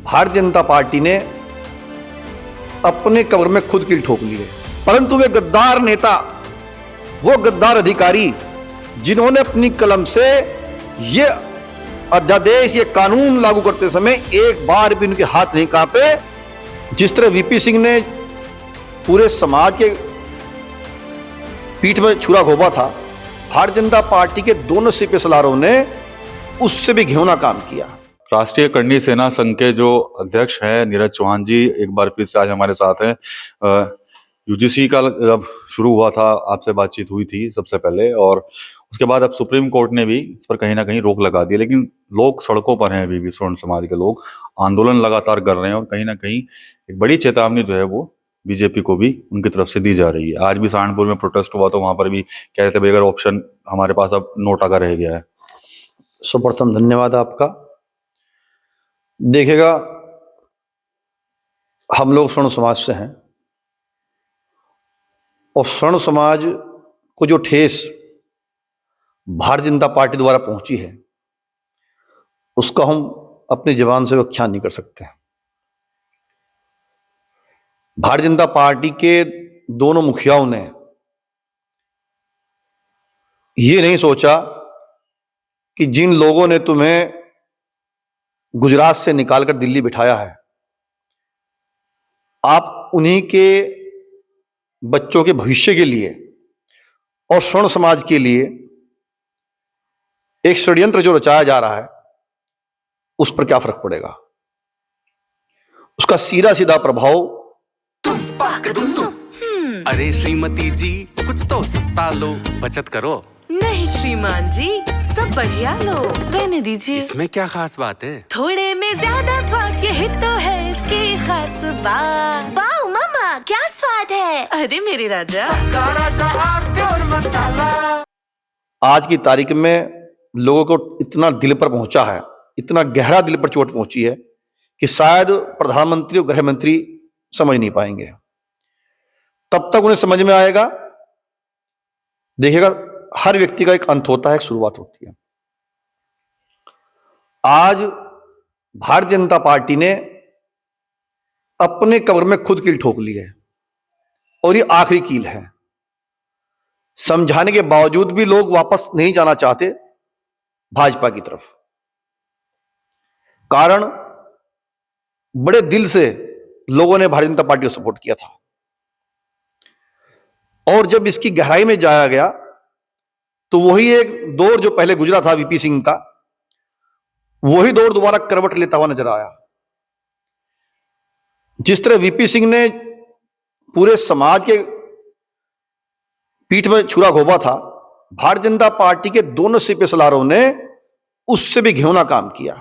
Bharatiya Janata party ने अपने कब्र में खुद कील ठोक ली है। परंतु वे गद्दार नेता, वो गद्दार अधिकारी जिन्होंने अपनी कलम से ये अध्यादेश, ये कानून लागू करते समय एक बार भी उनके हाथ नहीं कांपे, जिस तरह वीपी सिंह ने पूरे समाज के पीठ में छुरा घोंपा था, भारतीय जनता पार्टी के दोनों सीपी सलारों ने उससे भी घिनौना काम किया। राष्ट्रीय करणी सेना संघ के जो अध्यक्ष हैं नीरज चौहान जी एक बार फिर से आज हमारे साथ हैं। यूजीसी का जब शुरू हुआ था, आपसे बातचीत हुई थी सबसे पहले, और उसके बाद अब सुप्रीम कोर्ट ने भी इस पर कहीं ना कहीं रोक लगा दी, लेकिन लोग सड़कों पर हैं, अभी भी स्वर्ण समाज के लोग आंदोलन लगातार कर रहे हैं और कहीं ना कहीं एक बड़ी चेतावनी जो है वो बीजेपी को भी उनकी तरफ से दी जा रही है। आज भी सहारनपुर में प्रोटेस्ट हुआ तो वहां पर भी कह रहे थे बेगर ऑप्शन हमारे पास अब नोटा का रह गया है। सर्वप्रथम धन्यवाद आपका। देखिएगा, हम लोग स्वर्ण समाज से हैं और स्वर्ण समाज को जो ठेस भारतीय जनता पार्टी द्वारा पहुंची है उसका हम अपनी जुबान से व्याख्यान नहीं कर सकते। भारतीय जनता पार्टी के दोनों मुखियाओं ने ये नहीं सोचा कि जिन लोगों ने तुम्हें गुजरात से निकालकर दिल्ली बिठाया है, आप उन्हीं के बच्चों के भविष्य के लिए और स्वर्ण समाज के लिए एक षड्यंत्र जो रचाया जा रहा है उस पर क्या फर्क पड़ेगा। उसका सीधा सीधा प्रभाव अरे श्रीमती जी कुछ तो सस्ता लो, बचत करो। नहीं श्रीमान जी, सब बढ़िया लो, रहने दीजिए। इसमें क्या खास बात है? थोड़े में ज्यादा स्वाद, यही तो है इसकी खास बात। वाओ मामा, क्या स्वाद है। अरे मेरे राजा, प्योर मसाला। आज की तारीख में लोगों को इतना दिल पर पहुंचा है, इतना गहरा दिल पर चोट पहुंची है कि शायद प्रधानमंत्री और गृह मंत्री समझ नहीं पाएंगे। तब तक उन्हें समझ में आएगा। देखिएगा, हर व्यक्ति का एक अंत होता है, एक शुरुआत होती है। आज भारतीय जनता पार्टी ने अपने कब्र में खुद कील ठोक ली है और ये आखिरी कील है। समझाने के बावजूद भी लोग वापस नहीं जाना चाहते भाजपा की तरफ। कारण बड़े दिल से लोगों ने भारतीय जनता पार्टी को सपोर्ट किया था और जब इसकी गहराई में जाया गया तो वही एक दौर जो पहले गुजरा था वीपी सिंह का, वही दौर दोबारा करवट लेता हुआ नजर आया। जिस तरह वीपी सिंह ने पूरे समाज के पीठ में छुरा घोंपा था, भारतीय जनता पार्टी के दोनों सीपी सलारों ने उससे भी घिनौना काम किया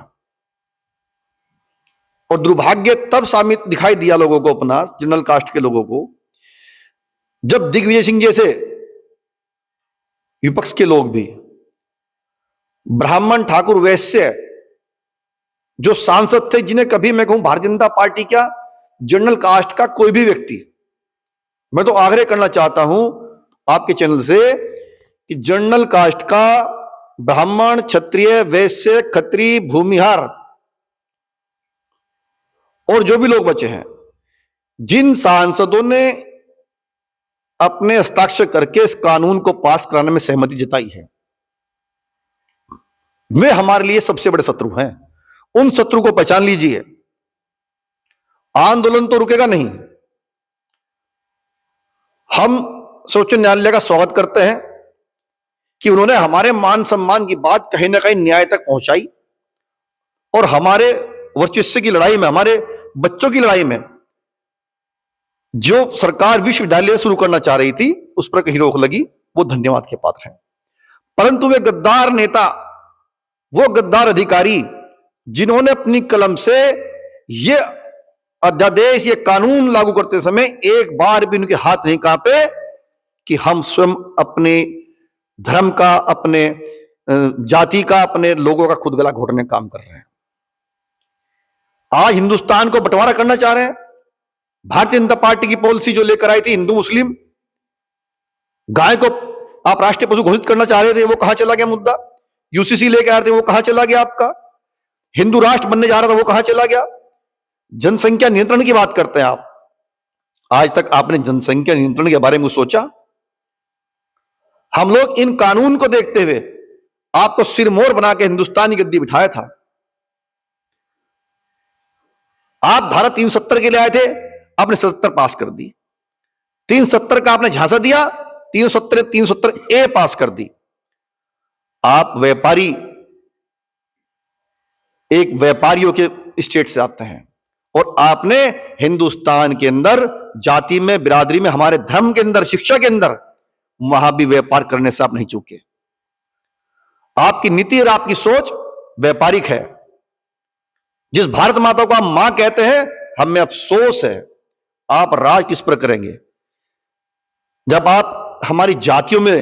और दुर्भाग्य तब साबित दिखाई दिया लोगों को, अपना जनरल कास्ट के लोगों को, जब दिग्विजय सिंह जैसे विपक्ष के लोग भी, ब्राह्मण ठाकुर वैश्य जो सांसद थे, जिन्हें कभी मैं कहूं भारतीय जनता पार्टी का जनरल कास्ट का कोई भी व्यक्ति, मैं तो आग्रह करना चाहता हूं आपके चैनल से कि जनरल कास्ट का ब्राह्मण, क्षत्रिय, वैश्य, खत्री, भूमिहार और जो भी लोग बचे हैं, जिन सांसदों ने अपने हस्ताक्षर करके इस कानून को पास कराने में सहमति जताई है, वे हमारे लिए सबसे बड़े शत्रु हैं। उन शत्रु को पहचान लीजिए। आंदोलन तो रुकेगा नहीं। हम सर्वोच्च न्यायालय का स्वागत करते हैं कि उन्होंने हमारे मान सम्मान की बात कहीं ना कहीं न्याय तक पहुंचाई और हमारे वर्चस्व की लड़ाई में, हमारे बच्चों की लड़ाई में जो सरकार विश्वविद्यालय शुरू करना चाह रही थी उस पर कहीं रोक लगी, वो धन्यवाद के पात्र हैं। परंतु वे गद्दार नेता, वो गद्दार अधिकारी जिन्होंने अपनी कलम से ये अध्यादेश, ये कानून लागू करते समय एक बार भी उनके हाथ नहीं कांपे कि हम स्वयं अपने धर्म का, अपने जाति का, अपने लोगों का खुद गला घोटने का काम कर रहे हैं। आज हिंदुस्तान को बंटवारा करना चाह रहे हैं। भारतीय जनता पार्टी की पॉलिसी जो लेकर आई थी हिंदू मुस्लिम, गाय को आप राष्ट्रीय पशु घोषित करना चाह रहे थे, वो कहां चला गया मुद्दा। यूसीसी लेकर आ रहे थे, वो कहां चला गया आपका। हिंदू राष्ट्र बनने जा रहा था, वो कहां चला गया। जनसंख्या नियंत्रण की बात करते हैं आप। आज तक आपने जनसंख्या नियंत्रण के बारे में सोचा? हम लोग इन कानून को देखते हुए आपको सिरमौर बना के हिंदुस्तानी गद्दी बिठाया था। आप धारा 370 के लिए आए थे, आपने 77 पास कर दी। 370 का आपने झांसा दिया, 370 ए पास कर दी। आप व्यापारी, एक व्यापारियों के स्टेट से आते हैं और आपने हिंदुस्तान के अंदर जाति में, बिरादरी में, हमारे धर्म के अंदर, शिक्षा के अंदर वहां भी व्यापार करने से आप नहीं चूके। आपकी नीति और आपकी सोच व्यापारिक है। जिस भारत माता को आप मां कहते हैं, हमें अफसोस है आप राज किस पर करेंगे। जब आप हमारी जातियों में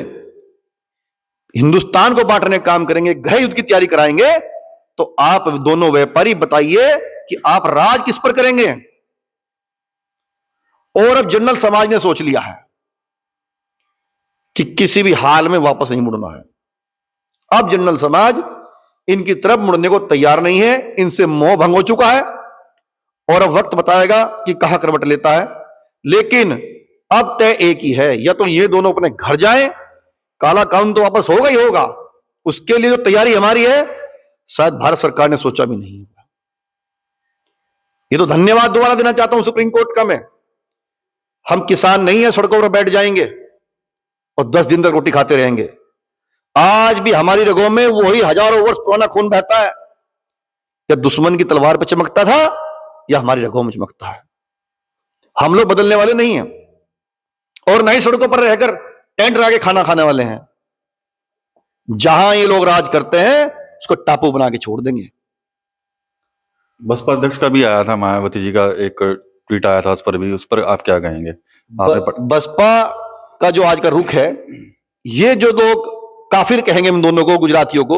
हिंदुस्तान को बांटने का काम करेंगे, गृह युद्ध की तैयारी कराएंगे, तो आप दोनों व्यापारी बताइए कि आप राज किस पर करेंगे। और अब जनरल समाज ने सोच लिया है कि किसी भी हाल में वापस नहीं मुड़ना है। अब जनरल समाज इनकी तरफ मुड़ने को तैयार नहीं है, इनसे मोह भंग हो चुका है और अब वक्त बताएगा कि कहां करवट लेता है। लेकिन अब तय एक ही है, या तो ये दोनों अपने घर जाएं, काला कानून तो वापस होगा ही होगा, उसके लिए जो तैयारी हमारी है शायद भारत सरकार ने सोचा भी नहीं। ये तो धन्यवाद दोबारा देना चाहता हूं सुप्रीम कोर्ट का मैं। हम किसान नहीं है सड़कों पर बैठ जाएंगे और 10 दिन तक रोटी खाते रहेंगे। आज भी हमारी रगों में वही हजारों वर्ष पुराना खून बहता है। या दुश्मन की तलवार पर चमकता था या हमारी रगों में चमकता है। हम लोग बदलने वाले नहीं हैं और न ही सड़कों पर रहकर टेंट लगा के खाना खाने वाले हैं। जहां ये लोग राज करते हैं उसको टापू बना के छोड़ देंगे। बसपा अध्यक्ष का भी आया था, मायावती जी का एक ट्वीट आया था, उस पर आप क्या कहेंगे? बसपा का जो आज का रुख है, ये जो लोग काफिर कहेंगे हम दोनों को, गुजरातियों को,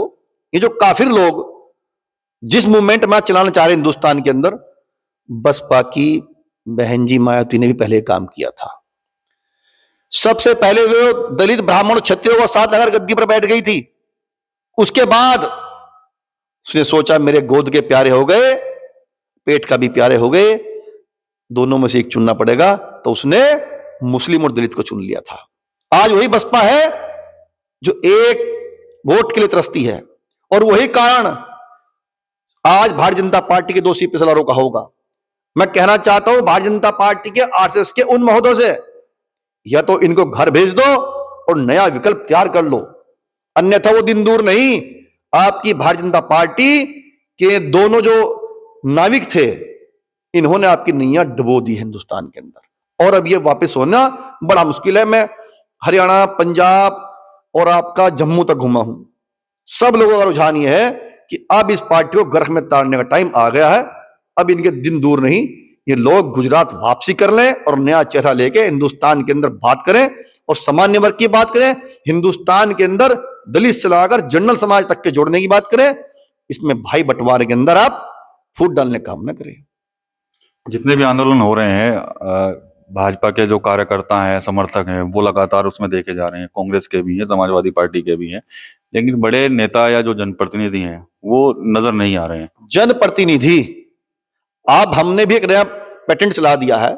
ये जो काफिर लोग जिस मूवमेंट में चलाना चाह रहे हिंदुस्तान के अंदर, बसपा की बहन जी मायावती ने भी पहले काम किया था। सबसे पहले वो दलित ब्राह्मण क्षत्रियों को साथ लगाकर गद्दी पर बैठ गई थी। उसके बाद उसने सोचा मेरे गोद के प्यारे हो गए, पेट का भी प्यारे हो गए, दोनों में से एक चुनना पड़ेगा, तो उसने मुस्लिम और दलित को चुन लिया था। आज वही बसपा है जो एक वोट के लिए तरसती है और वही कारण आज भारतीय जनता पार्टी के 2 सीपी सलारों का होगा। मैं कहना चाहता हूं भारतीय जनता पार्टी के आरएसएस के उन महोदयों से, या तो इनको घर भेज दो और नया विकल्प तैयार कर लो, अन्यथा वो दिन दूर नहीं, आपकी भारतीय जनता पार्टी के दोनों जो नाविक थे, इन्होंने आपकी नैया डुबो दी हिंदुस्तान के अंदर, और अब ये वापस होना बड़ा मुश्किल है। मैं हरियाणा, पंजाब और आपका जम्मू तक घुमा हूं, सब लोगों का रुझान ये है कि अब इस पार्टी को गर्ख में ताड़ने का टाइम आ गया है। अब इनके दिन दूर नहीं, ये लोग गुजरात वापसी कर लें और नया चेहरा लेके हिंदुस्तान के अंदर बात करें और सामान्य वर्ग की बात करें, हिंदुस्तान के अंदर दलित से लगाकर जनरल समाज तक के जोड़ने की बात करें। इसमें भाई बंटवारे के अंदर आप फूट डालने का काम न करें। जितने भी आंदोलन हो रहे हैं, भाजपा के जो कार्यकर्ता हैं, समर्थक हैं, वो लगातार उसमें देखे जा रहे हैं। कांग्रेस के भी हैं, समाजवादी पार्टी के भी हैं, लेकिन बड़े नेता या जो जनप्रतिनिधि हैं वो नजर नहीं आ रहे हैं। जनप्रतिनिधि, अब हमने भी एक नया पैटेंट चला दिया है।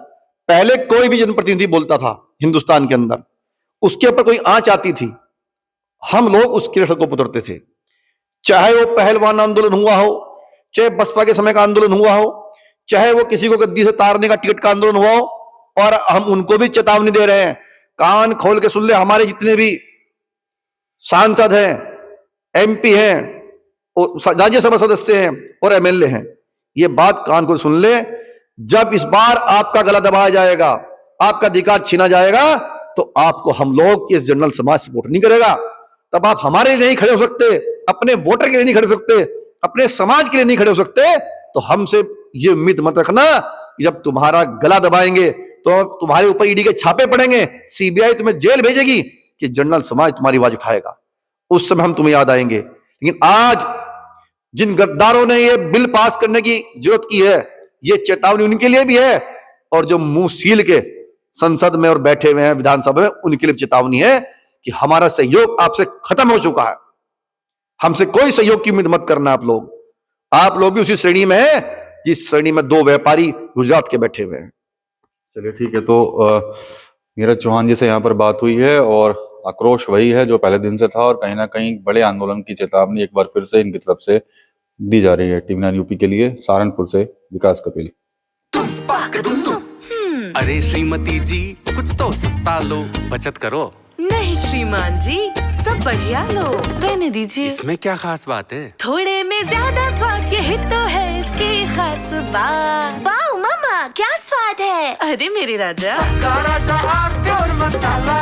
पहले कोई भी जनप्रतिनिधि बोलता था हिंदुस्तान के अंदर, उसके ऊपर कोई आंच आती थी, हम लोग उसके सड़कों पर उतरते थे। चाहे वो पहलवान आंदोलन हुआ हो, चाहे बसपा के समय का आंदोलन हुआ हो, चाहे वो किसी को गद्दी से तारने का टिकट का आंदोलन हुआ हो, और हम उनको भी चेतावनी दे रहे हैं, कान खोल के सुन ले। हमारे जितने भी सांसद हैं, एमपी हैं, और राज्यसभा सदस्य हैं और एमएलए हैं, ये बात कान को सुन ले। जब इस बार आपका गला दबाया जाएगा, आपका अधिकार छीना जाएगा, तो आपको हम लोग इस जनरल समाज सपोर्ट नहीं करेगा। तब आप हमारे लिए नहीं खड़े हो सकते, अपने वोटर के लिए नहीं खड़े हो सकते, अपने समाज के लिए नहीं खड़े हो सकते। तो हमसे ये उम्मीद मत रखना कि जब तुम्हारा गला दबाएंगे तो तुम्हारे ऊपर ईडी के छापे पड़ेंगे, सीबीआई तुम्हें जेल भेजेगी कि जनरल समाज तुम्हारी आवाज उठाएगा। उस समय हम तुम्हें याद आएंगे। लेकिन आज जिन गद्दारों ने ये बिल पास करने की जरूरत की है, ये चेतावनी उनके लिए भी है, और जो मुंह सील के संसद में और बैठे हुए हैं विधानसभा में, उनके लिए चेतावनी है कि हमारा सहयोग आपसे खत्म हो चुका है। हमसे कोई सहयोग की उम्मीद मत करना। आप लोग भी उसी श्रेणी में है जिस श्रेणी में दो व्यापारी गुजरात के बैठे हुए हैं। चलिए ठीक है, तो नीरज चौहान जी से यहाँ पर बात हुई है और आक्रोश वही है जो पहले दिन से था और कहीं ना कहीं बड़े आंदोलन की चेतावनी एक बार फिर से इनकी तरफ से दी जा रही है। टीवी9 यूपी के लिए सहारनपुर से विकास कपिल। अरे श्रीमती जी कुछ तो सस्ता लो, बचत करो। नहीं श्रीमान जी, सब बढ़िया लो, रहने दीजिए। इसमें क्या खास बात है? थोड़े में ज्यादा स्वाद, यही तो है इसकी खास बात। वाओ मामा, क्या स्वाद है। अरे मेरे राजा, राजा और प्योर मसाला।